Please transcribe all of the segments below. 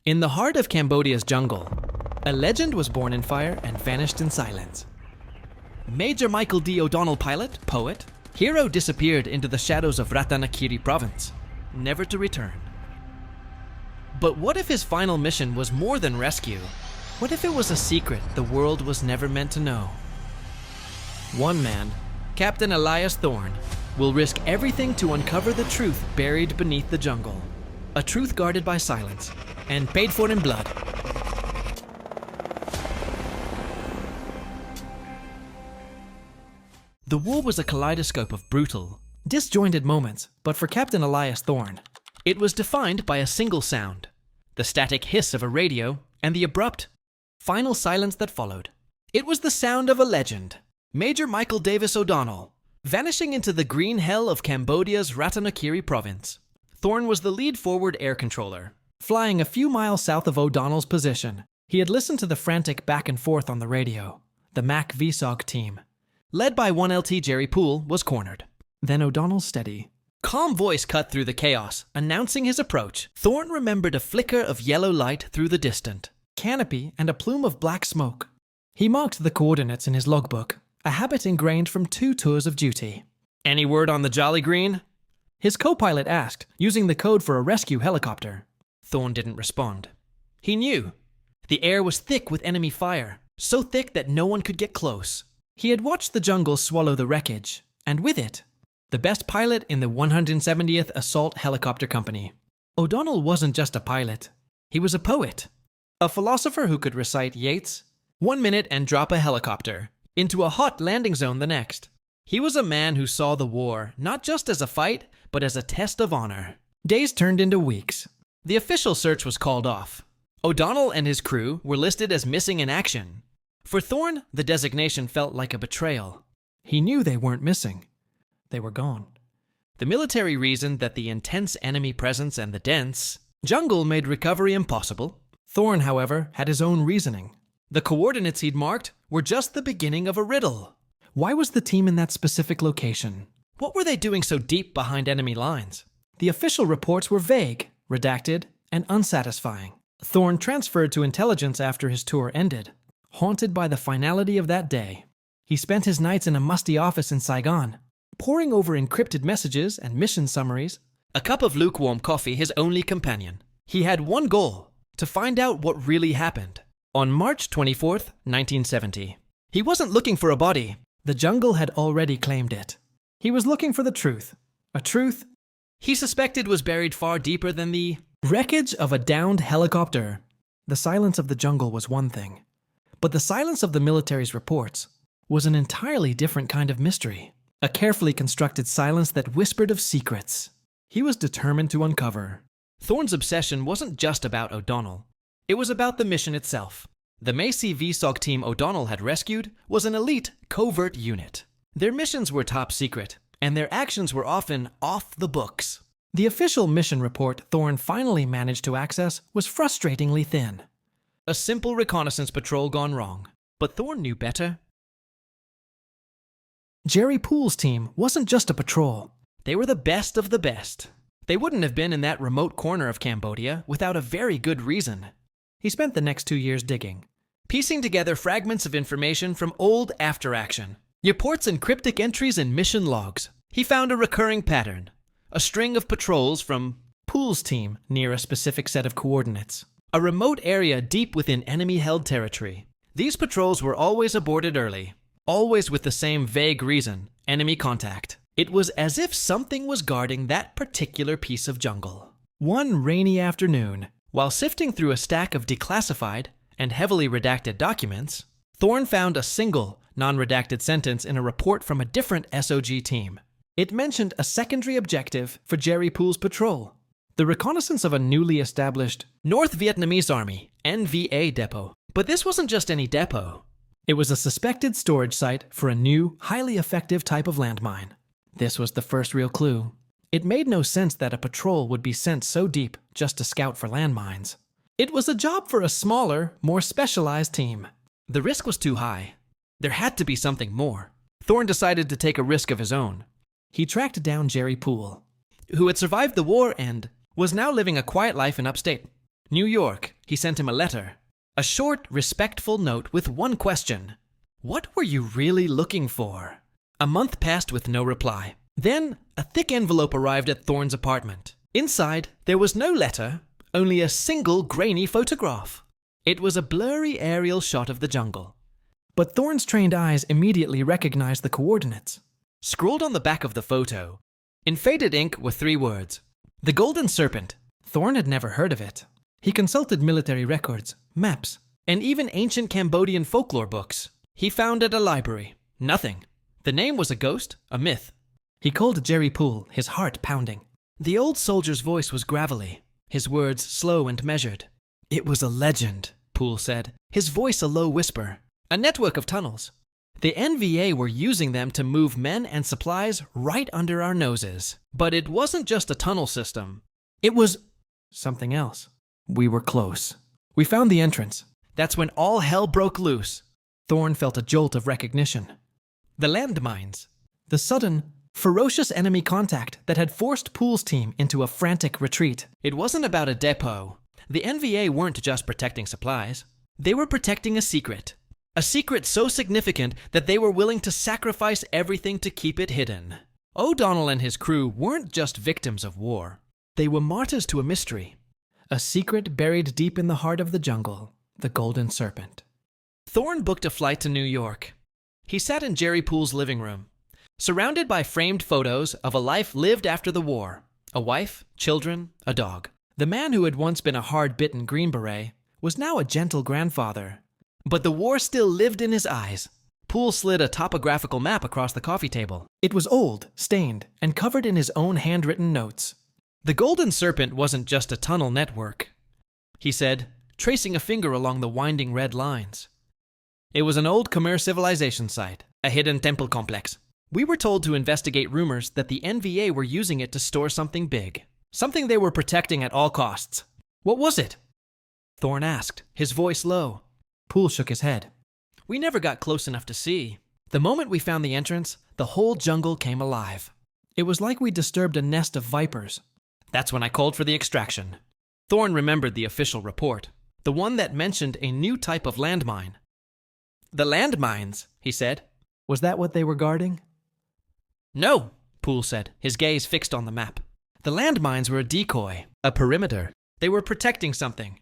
In the heart of Cambodia's jungle, a legend was born in fire and vanished in silence. Major Michael D. O'Donnell, pilot, poet, hero disappeared into the shadows of Ratanakiri Province, never to return. But what if his final mission was more than rescue? What if it was a secret the world was never meant to know? One man, Captain Elias Thorne, will risk everything to uncover the truth buried beneath the jungle. A truth guarded by silence and paid for in blood. The war was a kaleidoscope of brutal, disjointed moments, but for Captain Elias Thorne, it was defined by a single sound, the static hiss of a radio and the abrupt, final silence that followed. It was the sound of a legend, Major Michael Davis O'Donnell, vanishing into the green hell of Cambodia's Ratanakiri Province. Thorne was the lead forward air controller. Flying a few miles south of O'Donnell's position, he had listened to the frantic back and forth on the radio. The MACV-SOG team, led by 1LT Jerry Poole, was cornered. Then O'Donnell's steady, calm voice cut through the chaos, announcing his approach. Thorne remembered a flicker of yellow light through the distant canopy and a plume of black smoke. He marked the coordinates in his logbook, a habit ingrained from 2 tours of duty. "Any word on the Jolly Green?" his co-pilot asked, using the code for a rescue helicopter. Thorne didn't respond. He knew. The air was thick with enemy fire, so thick that no one could get close. He had watched the jungle swallow the wreckage, and with it, the best pilot in the 170th Assault Helicopter Company. O'Donnell wasn't just a pilot. He was a poet. A philosopher who could recite Yeats 1 minute and drop a helicopter into a hot landing zone the next. He was a man who saw the war not just as a fight, but as a test of honor. Days turned into weeks. The official search was called off. O'Donnell and his crew were listed as missing in action. For Thorne, the designation felt like a betrayal. He knew they weren't missing. They were gone. The military reasoned that the intense enemy presence and the dense jungle made recovery impossible. Thorne, however, had his own reasoning. The coordinates he'd marked were just the beginning of a riddle. Why was the team in that specific location? What were they doing so deep behind enemy lines? The official reports were vague, redacted, and unsatisfying. Thorne transferred to intelligence after his tour ended, haunted by the finality of that day. He spent his nights in a musty office in Saigon, poring over encrypted messages and mission summaries, a cup of lukewarm coffee his only companion. He had one goal: to find out what really happened. On March 24th, 1970. He wasn't looking for a body. The jungle had already claimed it. He was looking for the truth. A truth he suspected was buried far deeper than the wreckage of a downed helicopter. The silence of the jungle was one thing, but the silence of the military's reports was an entirely different kind of mystery. A carefully constructed silence that whispered of secrets he was determined to uncover. Thorne's obsession wasn't just about O'Donnell. It was about the mission itself. The MACV-SOG team O'Donnell had rescued was an elite, covert unit. Their missions were top secret, and their actions were often off the books. The official mission report Thorne finally managed to access was frustratingly thin. A simple reconnaissance patrol gone wrong. But Thorne knew better. Jerry Poole's team wasn't just a patrol. They were the best of the best. They wouldn't have been in that remote corner of Cambodia without a very good reason. He spent the next 2 years digging, piecing together fragments of information from old after-action reports and cryptic entries in mission logs. He found a recurring pattern, a string of patrols from Poole's team near a specific set of coordinates, a remote area deep within enemy-held territory. These patrols were always aborted early, always with the same vague reason: enemy contact. It was as if something was guarding that particular piece of jungle. One rainy afternoon, while sifting through a stack of declassified and heavily redacted documents, Thorne found a single, non-redacted sentence in a report from a different SOG team. It mentioned a secondary objective for Jerry Poole's patrol: the reconnaissance of a newly established North Vietnamese Army NVA depot. But this wasn't just any depot. It was a suspected storage site for a new, highly effective type of landmine. This was the first real clue. It made no sense that a patrol would be sent so deep just to scout for landmines. It was a job for a smaller, more specialized team. The risk was too high. There had to be something more. Thorne decided to take a risk of his own. He tracked down Jerry Poole, who had survived the war and was now living a quiet life in upstate. New York, he sent him a letter. A short, respectful note with one question. What were you really looking for? A month passed with no reply. Then, a thick envelope arrived at Thorne's apartment. Inside, there was no letter, only a single grainy photograph. It was a blurry aerial shot of the jungle. But Thorne's trained eyes immediately recognized the coordinates. Scrawled on the back of the photo, in faded ink, were 3 words. The Golden Serpent. Thorne had never heard of it. He consulted military records, maps, and even ancient Cambodian folklore books. He found at a library. Nothing. The name was a ghost, a myth. He called Jerry Poole, his heart pounding. The old soldier's voice was gravelly, his words slow and measured. It was a legend, Poole said, his voice a low whisper. A network of tunnels. The NVA were using them to move men and supplies right under our noses. But it wasn't just a tunnel system. It was something else. We were close. We found the entrance. That's when all hell broke loose. Thorne felt a jolt of recognition. The landmines. The sudden, ferocious enemy contact that had forced Poole's team into a frantic retreat. It wasn't about a depot. The NVA weren't just protecting supplies. They were protecting a secret. A secret so significant that they were willing to sacrifice everything to keep it hidden. O'Donnell and his crew weren't just victims of war. They were martyrs to a mystery. A secret buried deep in the heart of the jungle, the Golden Serpent. Thorne booked a flight to New York. He sat in Jerry Poole's living room, surrounded by framed photos of a life lived after the war. A wife, children, a dog. The man who had once been a hard-bitten Green Beret was now a gentle grandfather. But the war still lived in his eyes. Poole slid a topographical map across the coffee table. It was old, stained, and covered in his own handwritten notes. The Golden Serpent wasn't just a tunnel network, he said, tracing a finger along the winding red lines. It was an old Khmer civilization site, a hidden temple complex. We were told to investigate rumors that the NVA were using it to store something big, something they were protecting at all costs. What was it? Thorne asked, his voice low. Poole shook his head. We never got close enough to see. The moment we found the entrance, the whole jungle came alive. It was like we disturbed a nest of vipers. That's when I called for the extraction. Thorne remembered the official report, the one that mentioned a new type of landmine. The landmines, he said. Was that what they were guarding? No, Poole said, his gaze fixed on the map. The landmines were a decoy, a perimeter. They were protecting something.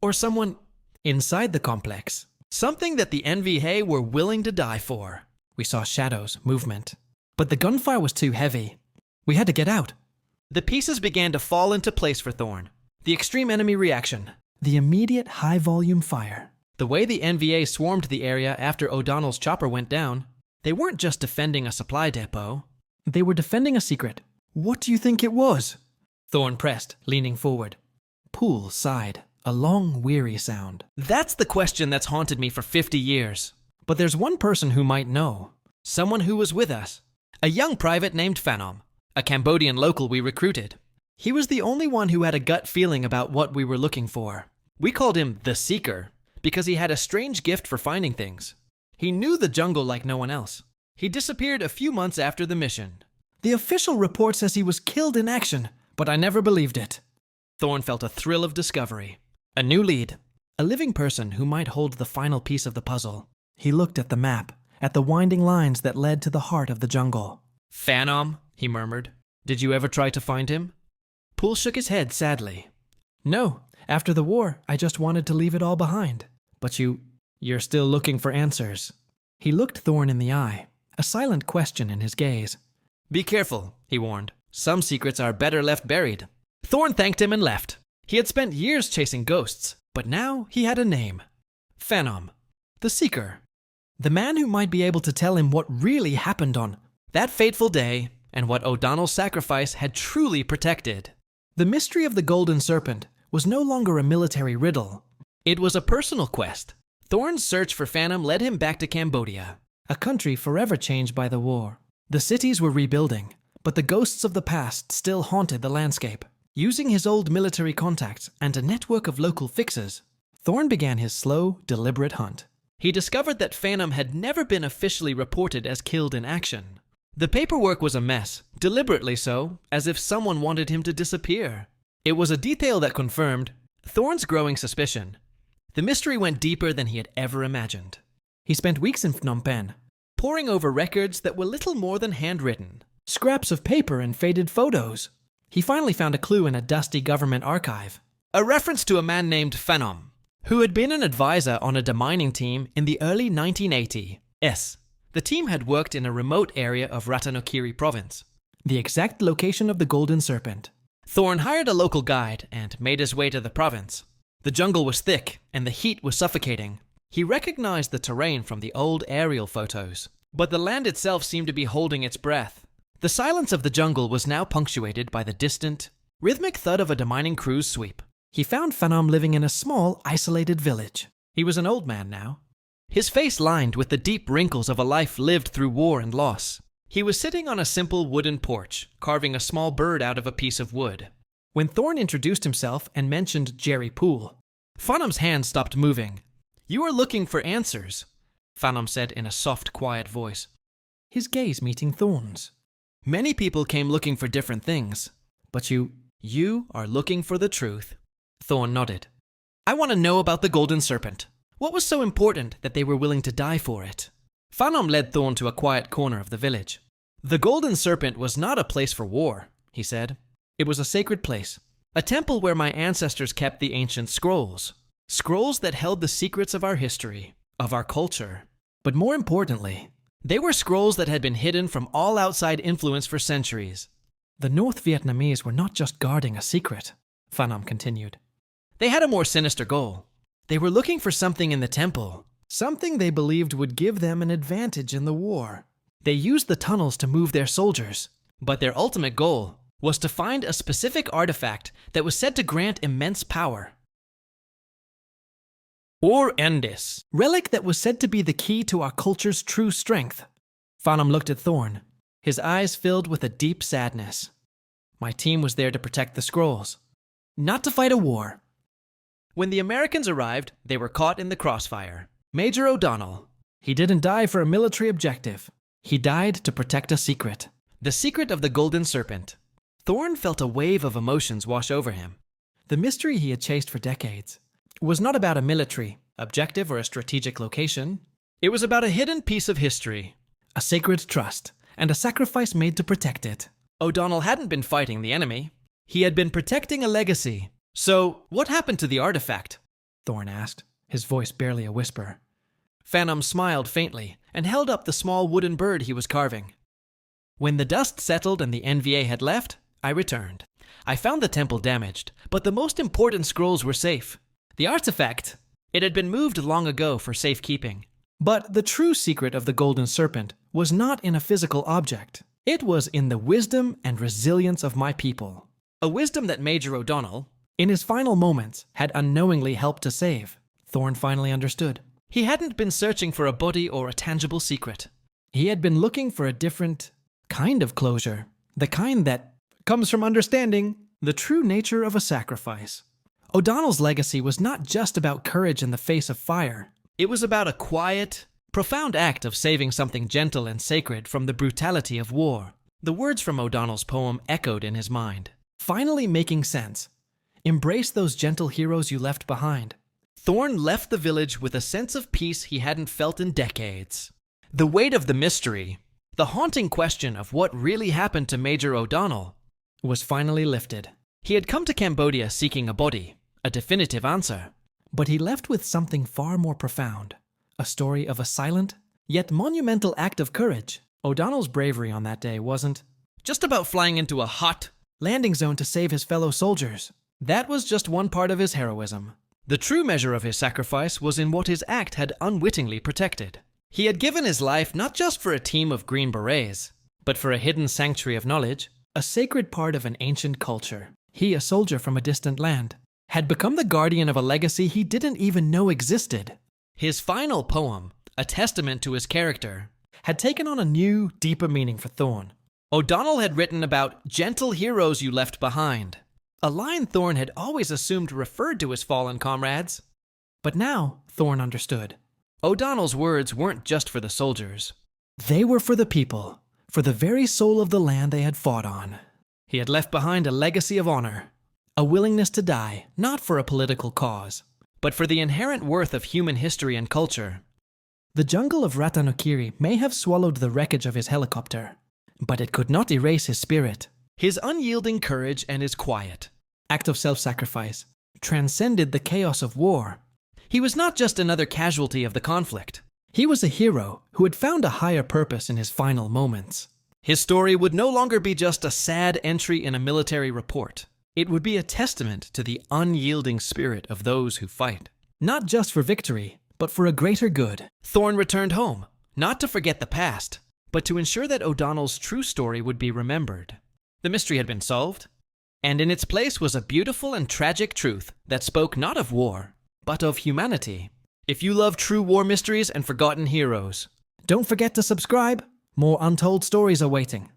Or someone inside the complex. Something that the NVA were willing to die for. We saw shadows, movement. But the gunfire was too heavy. We had to get out. The pieces began to fall into place for Thorne. The extreme enemy reaction. The immediate high-volume fire. The way the NVA swarmed the area after O'Donnell's chopper went down. They weren't just defending a supply depot. They were defending a secret. What do you think it was? Thorne pressed, leaning forward. Poole sighed, a long, weary sound. That's the question that's haunted me for 50 years. But there's one person who might know. Someone who was with us. A young private named Phanom. A Cambodian local we recruited. He was the only one who had a gut feeling about what we were looking for. We called him the Seeker because he had a strange gift for finding things. He knew the jungle like no one else. He disappeared a few months after the mission. The official report says he was killed in action, but I never believed it. Thorne felt a thrill of discovery. A new lead. A living person who might hold the final piece of the puzzle. He looked at the map, at the winding lines that led to the heart of the jungle. Phanom, he murmured. Did you ever try to find him? Poole shook his head sadly. No, after the war, I just wanted to leave it all behind. But you're still looking for answers. He looked Thorne in the eye, a silent question in his gaze. Be careful, he warned. Some secrets are better left buried. Thorne thanked him and left. He had spent years chasing ghosts, but now he had a name. Phanom, the Seeker. The man who might be able to tell him what really happened on that fateful day and what O'Donnell's sacrifice had truly protected. The mystery of the Golden Serpent was no longer a military riddle. It was a personal quest. Thorne's search for Phanom led him back to Cambodia, a country forever changed by the war. The cities were rebuilding, but the ghosts of the past still haunted the landscape. Using his old military contacts and a network of local fixers, Thorne began his slow, deliberate hunt. He discovered that Phanom had never been officially reported as killed in action. The paperwork was a mess, deliberately so, as if someone wanted him to disappear. It was a detail that confirmed Thorn's growing suspicion. The mystery went deeper than he had ever imagined. He spent weeks in Phnom Penh, poring over records that were little more than handwritten, scraps of paper and faded photos. He finally found a clue in a dusty government archive. A reference to a man named Phanom, who had been an advisor on a demining team in the early 1980s. The team had worked in a remote area of Ratanakiri Province, the exact location of the Golden Serpent. Thorn hired a local guide and made his way to the province. The jungle was thick and the heat was suffocating. He recognized the terrain from the old aerial photos, but the land itself seemed to be holding its breath. The silence of the jungle was now punctuated by the distant, rhythmic thud of a demining crew's sweep. He found Phanom living in a small, isolated village. He was an old man now, his face lined with the deep wrinkles of a life lived through war and loss. He was sitting on a simple wooden porch, carving a small bird out of a piece of wood. When Thorn introduced himself and mentioned Jerry Poole, Phanom's hand stopped moving. "You are looking for answers," Phanom said in a soft, quiet voice, his gaze meeting Thorn's. "Many people came looking for different things, but you are looking for the truth." Thorn nodded. "I want to know about the Golden Serpent. What was so important that they were willing to die for it?" Phanom led Thorn to a quiet corner of the village. "The Golden Serpent was not a place for war," he said. "It was a sacred place, a temple where my ancestors kept the ancient scrolls. Scrolls that held the secrets of our history, of our culture. But more importantly, they were scrolls that had been hidden from all outside influence for centuries." "The North Vietnamese were not just guarding a secret," Phanom continued. "They had a more sinister goal. They were looking for something in the temple, something they believed would give them an advantage in the war. They used the tunnels to move their soldiers, but their ultimate goal was to find a specific artifact that was said to grant immense power. Or Endis, relic that was said to be the key to our culture's true strength." Phanom looked at Thorn, his eyes filled with a deep sadness. "My team was there to protect the scrolls, not to fight a war." When the Americans arrived, they were caught in the crossfire. Major O'Donnell. He didn't die for a military objective. He died to protect a secret. The secret of the Golden Serpent. Thorn felt a wave of emotions wash over him. The mystery he had chased for decades was not about a military objective or a strategic location. It was about a hidden piece of history, a sacred trust, and a sacrifice made to protect it. O'Donnell hadn't been fighting the enemy. He had been protecting a legacy. "So, what happened to the artifact?" Thorn asked, his voice barely a whisper. Phanom smiled faintly and held up the small wooden bird he was carving. "When the dust settled and the NVA had left, I returned. I found the temple damaged, but the most important scrolls were safe. The artifact, it had been moved long ago for safekeeping. But the true secret of the Golden Serpent was not in a physical object. It was in the wisdom and resilience of my people. A wisdom that Major O'Donnell, in his final moments, had unknowingly helped to save." Thorn finally understood. He hadn't been searching for a body or a tangible secret. He had been looking for a different kind of closure. The kind that comes from understanding the true nature of a sacrifice. O'Donnell's legacy was not just about courage in the face of fire. It was about a quiet, profound act of saving something gentle and sacred from the brutality of war. The words from O'Donnell's poem echoed in his mind, finally making sense. Embrace those gentle heroes you left behind. Thorn left the village with a sense of peace he hadn't felt in decades. The weight of the mystery, the haunting question of what really happened to Major O'Donnell, was finally lifted. He had come to Cambodia seeking a body, a definitive answer. But he left with something far more profound. A story of a silent, yet monumental act of courage. O'Donnell's bravery on that day wasn't just about flying into a hot landing zone to save his fellow soldiers. That was just one part of his heroism. The true measure of his sacrifice was in what his act had unwittingly protected. He had given his life not just for a team of Green Berets, but for a hidden sanctuary of knowledge, a sacred part of an ancient culture. He, a soldier from a distant land, had become the guardian of a legacy he didn't even know existed. His final poem, a testament to his character, had taken on a new, deeper meaning for Thorn. O'Donnell had written about gentle heroes you left behind, a line Thorn had always assumed referred to his fallen comrades. But now, Thorn understood. O'Donnell's words weren't just for the soldiers. They were for the people, for the very soul of the land they had fought on. He had left behind a legacy of honor, A willingness to die, not for a political cause, but for the inherent worth of human history and culture. The jungle of Ratanakiri may have swallowed the wreckage of his helicopter, but it could not erase his spirit. His unyielding courage and his quiet act of self-sacrifice transcended the chaos of war. He was not just another casualty of the conflict. He was a hero who had found a higher purpose in his final moments. His story would no longer be just a sad entry in a military report. It would be a testament to the unyielding spirit of those who fight. Not just for victory, but for a greater good. Thorne returned home, not to forget the past, but to ensure that O'Donnell's true story would be remembered. The mystery had been solved, and in its place was a beautiful and tragic truth that spoke not of war, but of humanity. If you love true war mysteries and forgotten heroes, don't forget to subscribe. More untold stories are waiting.